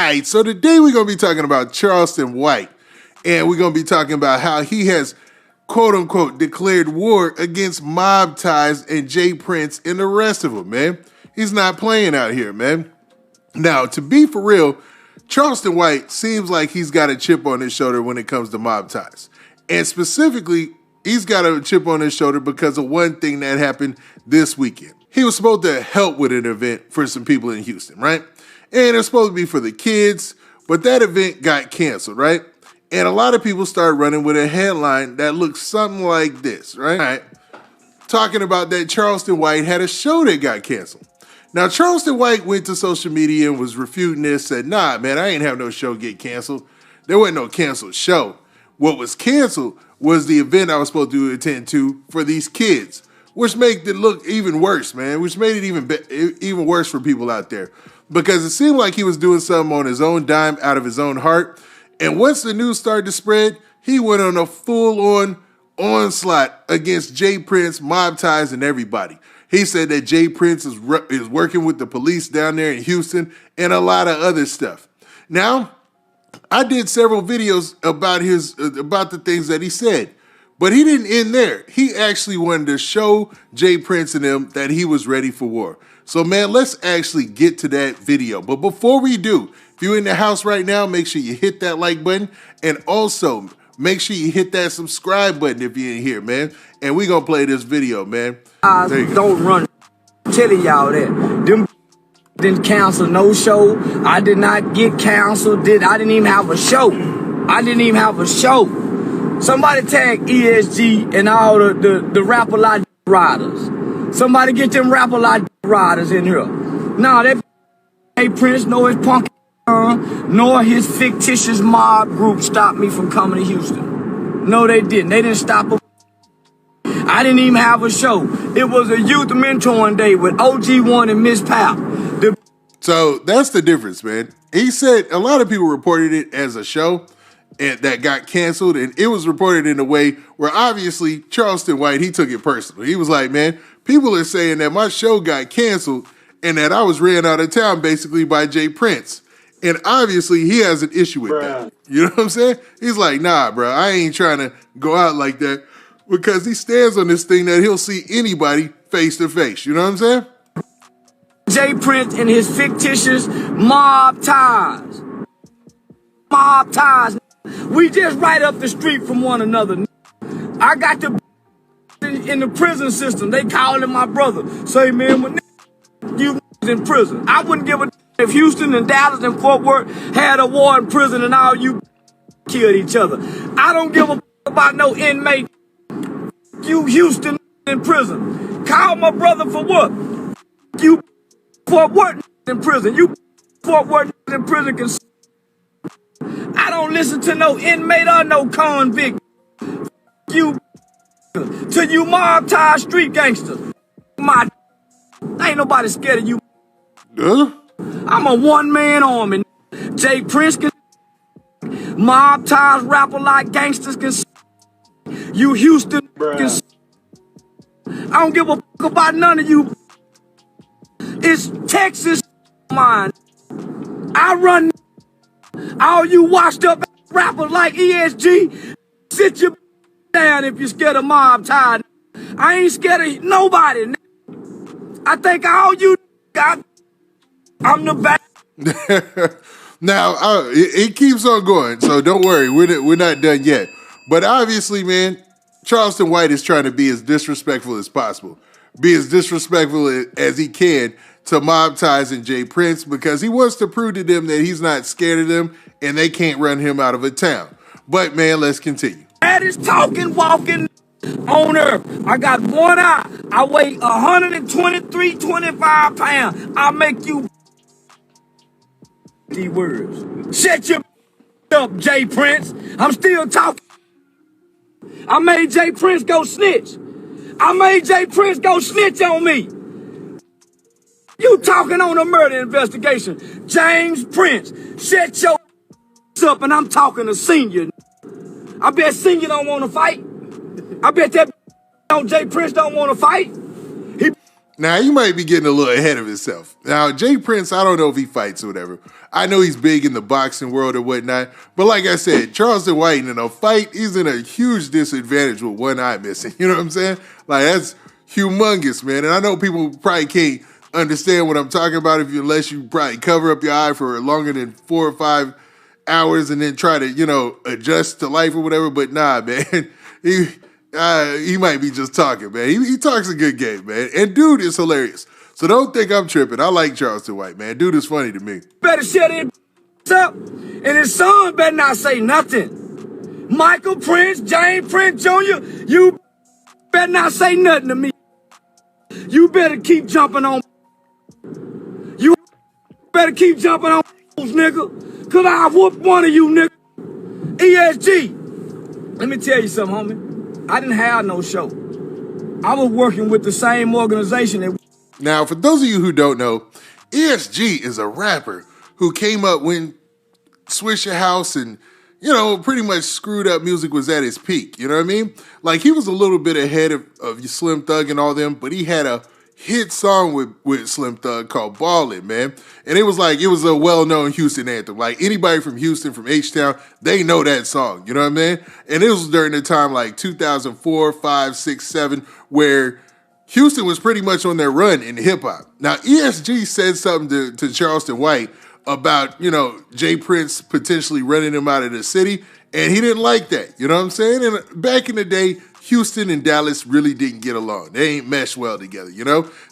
right, so today we're going to be talking about Charleston White, and we're going to be talking about how he has, quote-unquote, declared war against mob ties and J Prince and the rest of them, man. He's not playing out here, man. Now, to be for real, Charleston White seems like he's got a chip on his shoulder when it comes to mob ties. And specifically, he's got a chip on his shoulder because of one thing that happened this weekend. He was supposed to help with an event for some people in Houston, right? And it was supposed to be for the kids, but that event got canceled, right? And a lot of people started running with a headline that looks something like this, right? Talking about that Charleston White had a show that got canceled. Now, Charleston White went to social media and was refuting this, said, nah, man, I ain't have no show get canceled. There wasn't no canceled show. What was canceled was the event I was supposed to attend to for these kids, which made it look even worse, man, which made it even worse for people out there. Because it seemed like he was doing something on his own dime, out of his own heart. And once the news started to spread, he went on a full-on onslaught against J Prince, mob ties, and everybody. He said that J Prince is working with the police down there in Houston and a lot of other stuff. Now, I did several videos about the things that he said, but he didn't end there. He actually wanted to show J Prince and them that he was ready for war. So, man, let's actually get to that video. But before we do, if you're in the house right now, make sure you hit that like button. And also, make sure you hit that subscribe button if you're in here, man. And we're going to play this video, man. Don't run. I'm telling y'all that. Them didn't cancel no show. I did not get canceled. I didn't even have a show. Somebody tag ESG and all the Rap-A-Lot riders. Somebody get them Rap-A-Lot riders in here. Nah, that J Prince, nor his punk nor his fictitious mob group stopped me from coming to Houston. No, they didn't. They didn't stop a I didn't even have a show. It was a youth mentoring day with OG1 and Miss Pal. So that's the difference, man. He said a lot of people reported it as a show and that got canceled, and it was reported in a way where obviously Charleston White, he took it personal. He was like, man, people are saying that my show got canceled and that I was ran out of town basically by J Prince. And obviously he has an issue with that. You know what I'm saying? He's like, nah, bro, I ain't trying to go out like that, because he stands on this thing that he'll see anybody face to face. You know what I'm saying? J Prince and his fictitious mob ties. We just right up the street from one another. I got the in the prison system. They calling my brother. Say, man, when you in prison, I wouldn't give a if Houston and Dallas and Fort Worth had a war in prison and all you killed each other. I don't give a about no inmate. You Houston in prison. Call my brother for what? You Fort Worth in prison. You Fort Worth in prison can. I don't listen to no inmate or no convict. You to you mob tie street gangsters. Ain't nobody scared of you. I'm a one-man army. J Prince can mob ties, Rap-A-Lot gangsters can. You Houston can. I don't give a fuck about none of you. It's Texas mine. I run. All you washed up rappers like ESG, sit your down if you're scared of mob tie. I ain't scared of nobody. I think all you got. I'm the back. Now, it keeps on going, so don't worry. We're not done yet. But obviously, man, Charleston White is trying to be as disrespectful as possible. Be as disrespectful as he can to mob ties and J Prince, because he wants to prove to them that he's not scared of them and they can't run him out of a town. But, man, let's continue. That is talking, walking on earth. I got one eye. I weigh 123, 25 pounds. I'll make you these words. Shut your up, J Prince. I'm still talking. I made J Prince go snitch. I made J Prince go snitch on me. You talking on a murder investigation. James Prince, shut your up, and I'm talking to Senior. I bet Senior don't want to fight. I bet that J Prince don't want to fight. Now, he might be getting a little ahead of himself. Now, J Prince, I don't know if he fights or whatever. I know he's big in the boxing world or whatnot. But like I said, Charleston White in a fight, he's in a huge disadvantage with one eye missing. You know what I'm saying? Like, that's humongous, man. And I know people probably can't understand what I'm talking about unless you probably cover up your eye for longer than 4 or 5 hours and then try to, adjust to life or whatever. But nah, man, he might be just talking, man. He talks a good game, man. And dude is hilarious. So don't think I'm tripping. I like Charleston White, man. Dude is funny to me. Better shut it up, and his son better not say nothing. Michael Prince, James Prince Jr., you better not say nothing to me. You better keep jumping on. You better keep jumping on, nigga, because I whoop one of you, nigga. ESG. Let me tell you something, homie. I didn't have no show. I was working with the same organization that... Now, for those of you who don't know, ESG is a rapper who came up when Swisher House and, pretty much screwed up music was at its peak. You know what I mean? Like, he was a little bit ahead of Slim Thug and all them, but he had a hit song with Slim Thug called Ballin', man. And it was a well-known Houston anthem. Like, anybody from Houston, from H-Town, they know that song. You know what I mean? And it was during the time like 2004, 5, 6, 7, where Houston was pretty much on their run in hip-hop. Now, ESG said something to Charleston White about, J Prince potentially running him out of the city, and he didn't like that. You know what I'm saying? And back in the day, Houston and Dallas really didn't get along. They ain't meshed well together,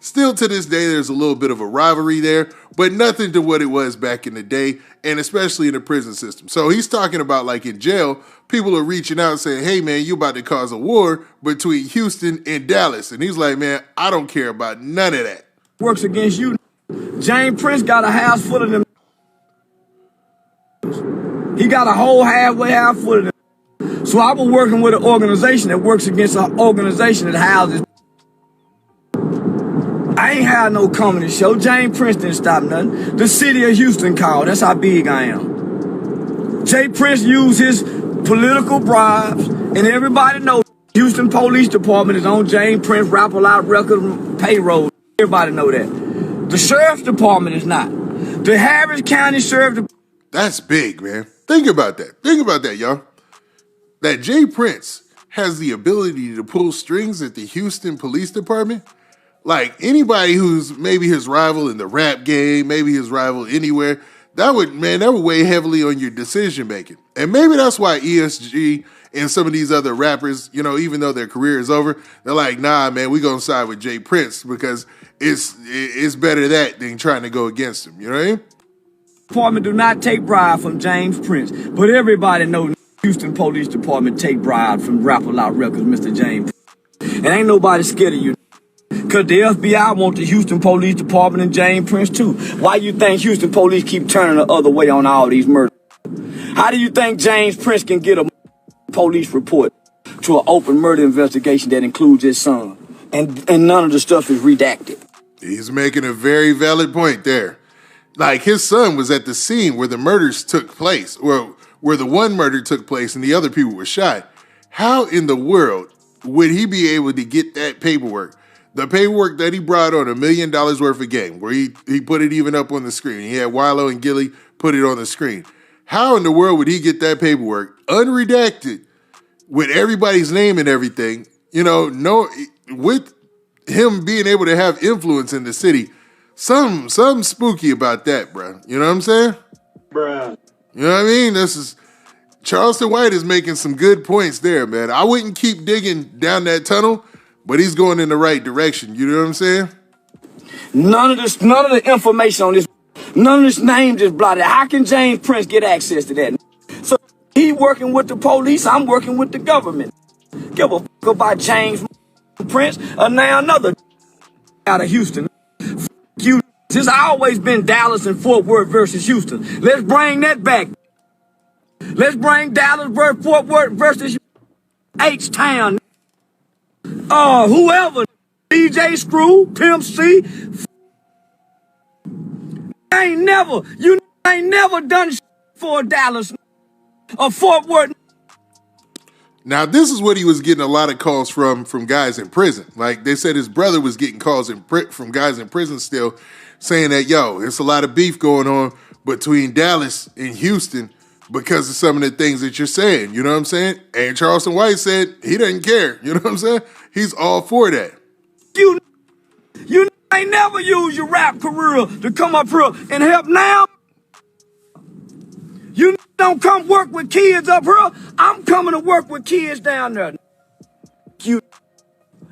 Still to this day, there's a little bit of a rivalry there, but nothing to what it was back in the day, and especially in the prison system. So he's talking about, like, in jail, people are reaching out and saying, hey, man, you about to cause a war between Houston and Dallas. And he's like, man, I don't care about none of that. Works against you. James Prince got a house full of them. He got a whole half full of them. So I was working with an organization that works against an organization that houses. I ain't had no comedy show. James Prince didn't stop nothing. The city of Houston called. That's how big I am. J Prince used his political bribes, and everybody knows Houston Police Department is on James Prince rap-a-lot record payroll. Everybody know that. The Sheriff's Department is not. The Harris County Sheriff's Department. That's big, man. Think about that. Think about that, y'all. That J Prince has the ability to pull strings at the Houston Police Department. Like, anybody who's maybe his rival in the rap game, maybe his rival anywhere, that would weigh heavily on your decision making. And maybe that's why ESG and some of these other rappers, even though their career is over, they're like, nah, man, we gonna side with J Prince because it's better that than trying to go against him. You know what I mean? Department do not take bribe from James Prince, but everybody knows Houston Police Department take bribe from Rap-A-Lot Records, Mr. James. And ain't nobody scared of you. Because the FBI want the Houston Police Department and James Prince too. Why you think Houston police keep turning the other way on all these murders? How do you think James Prince can get a police report to an open murder investigation that includes his son? And none of the stuff is redacted. He's making a very valid point there. Like, his son was at the scene where the murders took place, or where the one murder took place and the other people were shot. How in the world would he be able to get that paperwork? The paperwork that he brought on $1 million worth of game, where he put it even up on the screen. He had Wallow and Gilly put it on the screen. How in the world would he get that paperwork unredacted with everybody's name and everything? With him being able to have influence in the city, something spooky about that, bro. You know what I'm saying? Bruh. You know what I mean? Charleston White is making some good points there, man. I wouldn't keep digging down that tunnel, but he's going in the right direction. You know what I'm saying? None of the information on this, none of this names is blotted. How can James Prince get access to that? So he working with the police, I'm working with the government. Give a fuck about James Prince or now another out of Houston. You, it's always been Dallas and Fort Worth versus Houston. Let's bring that back. Let's bring Dallas, Fort Worth versus H-Town. Whoever, DJ Screw, Pimp C, ain't never done for Dallas or Fort Worth. Now, this is what he was getting a lot of calls from guys in prison. Like, they said his brother was getting calls from guys in prison still, saying that, yo, it's a lot of beef going on between Dallas and Houston because of some of the things that you're saying. You know what I'm saying? And Charleston White said he doesn't care. You know what I'm saying? He's all for that. You ain't never used your rap career to come up here and help now. You don't come work with kids up here. I'm coming to work with kids down there. You,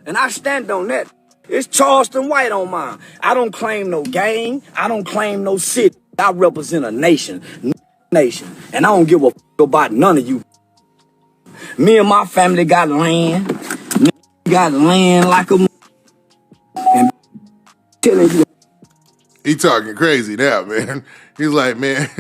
and I stand on that. It's Charleston White on mine. I don't claim no gang. I don't claim no city. I represent a nation. And I don't give a about none of you. Me and my family got land. Got land like a... And telling you. He talking crazy now, man. He's like, man...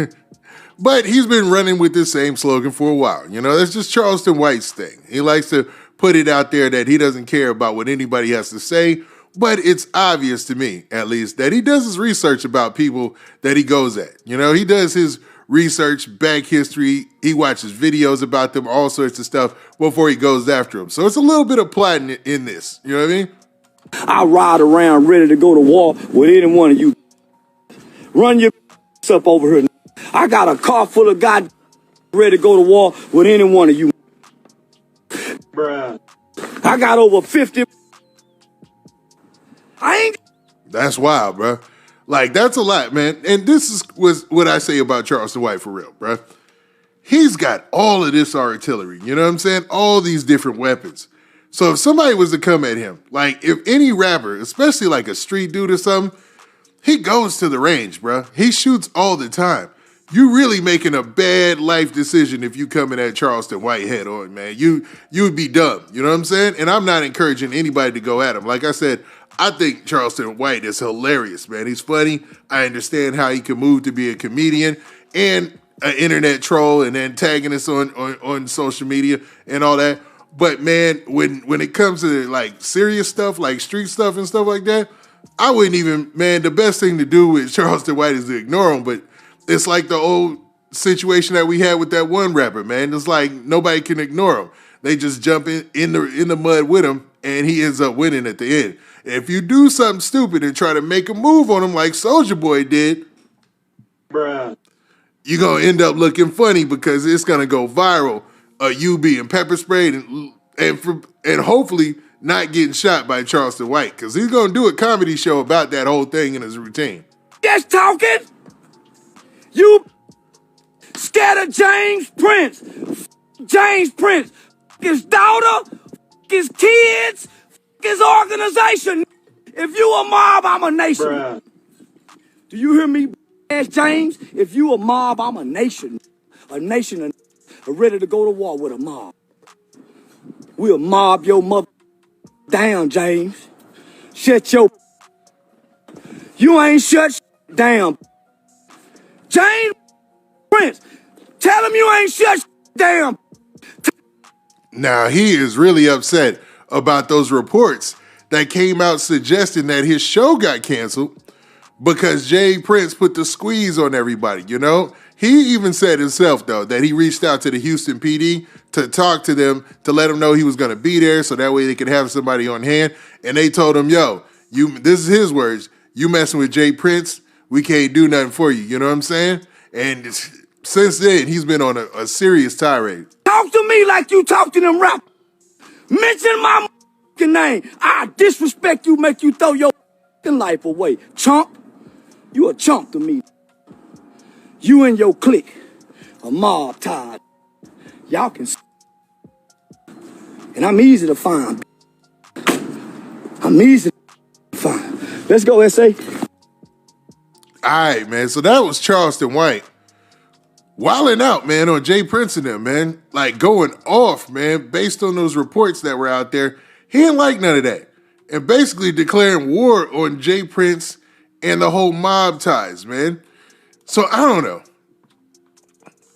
But he's been running with this same slogan for a while. You know, that's just Charleston White's thing. He likes to put it out there that he doesn't care about what anybody has to say. But it's obvious to me, at least, that he does his research about people that he goes at. You know, he does his research, back history. He watches videos about them, all sorts of stuff before he goes after them. So it's a little bit of plotting in this. You know what I mean? I ride around ready to go to war with any one of you. Run your up over here. I got a car full of guys ready to go to war with any one of you. Bruh. I got over 50. That's wild, bro. Like, that's a lot, man. And this was what I say about Charleston White for real, bro. He's got all of this artillery, you know what I'm saying? All these different weapons. So if somebody was to come at him, like if any rapper, especially like a street dude or something, he goes to the range, bro. He shoots all the time. You really making a bad life decision if you coming at Charleston White head on, man. You would be dumb, you know what I'm saying? And I'm not encouraging anybody to go at him. Like I said, I think Charleston White is hilarious, man. He's funny. I understand how he can move to be a comedian and an internet troll and antagonist on social media and all that. But man, when it comes to like serious stuff, like street stuff and stuff like that, I wouldn't even, man, the best thing to do with Charleston White is to ignore him. But it's like the old situation that we had with that one rapper, man. It's like nobody can ignore him. They just jump in the mud with him, and he ends up winning at the end. If you do something stupid and try to make a move on him like Soulja Boy did, bruh, you're going to end up looking funny because it's going to go viral. You being pepper sprayed and hopefully not getting shot by Charleston White because he's going to do a comedy show about that whole thing in his routine. Just talking. You scared of James Prince. James Prince. His daughter. His kids. His organization. If you a mob, I'm a nation. Bruh. Do you hear me, ass James? If you a mob, I'm a nation. A nation ready to go to war with a mob. We'll mob your mother down, James. Shut your... You ain't shut down. James Prince, tell him you ain't shut down. Now, he is really upset about those reports that came out suggesting that his show got canceled because J Prince put the squeeze on everybody, you know? He even said himself, though, that he reached out to the Houston PD to talk to them, to let them know he was going to be there so that way they could have somebody on hand. And they told him, yo, this is his words, you messing with J Prince, we can't do nothing for you, you know what I'm saying? And since then, he's been on a serious tirade. Talk to me like you talk to them rappers. Mention my name. I disrespect you, make you throw your life away. Chump. You a chump to me. You and your clique. A mob tied. Y'all can... And I'm easy to find. I'm easy to find. Let's go, S.A. All right, man. So that was Charleston White. Wilding out, man, on J Prince and them, man. Like, going off, man, based on those reports that were out there. He didn't like none of that. And basically declaring war on J Prince and the whole mob ties, man. So, I don't know.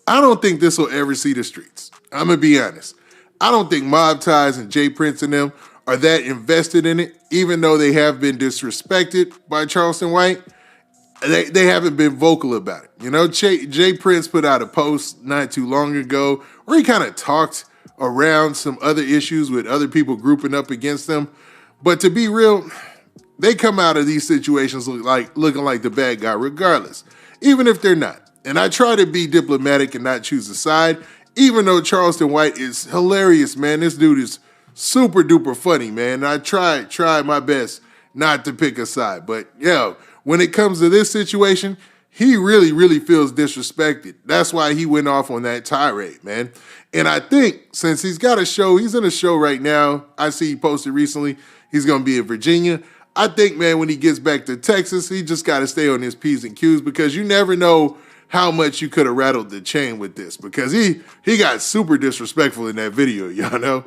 I don't think this will ever see the streets. I'm going to be honest. I don't think mob ties and J Prince and them are that invested in it, even though they have been disrespected by Charleston White. They haven't been vocal about it. You know, J Prince put out a post not too long ago where he kind of talked around some other issues with other people grouping up against them. But to be real, they come out of these situations looking like the bad guy regardless, even if they're not. And I try to be diplomatic and not choose a side, even though Charleston White is hilarious, man. This dude is super duper funny, man. I try my best not to pick a side. But yeah, when it comes to this situation, he really, really feels disrespected. That's why he went off on that tirade, man. And I think since he's got a show, he's in a show right now. I see he posted recently. He's going to be in Virginia. I think, man, when he gets back to Texas, he just got to stay on his P's and Q's because you never know how much you could have rattled the chain with this because he got super disrespectful in that video, y'all know?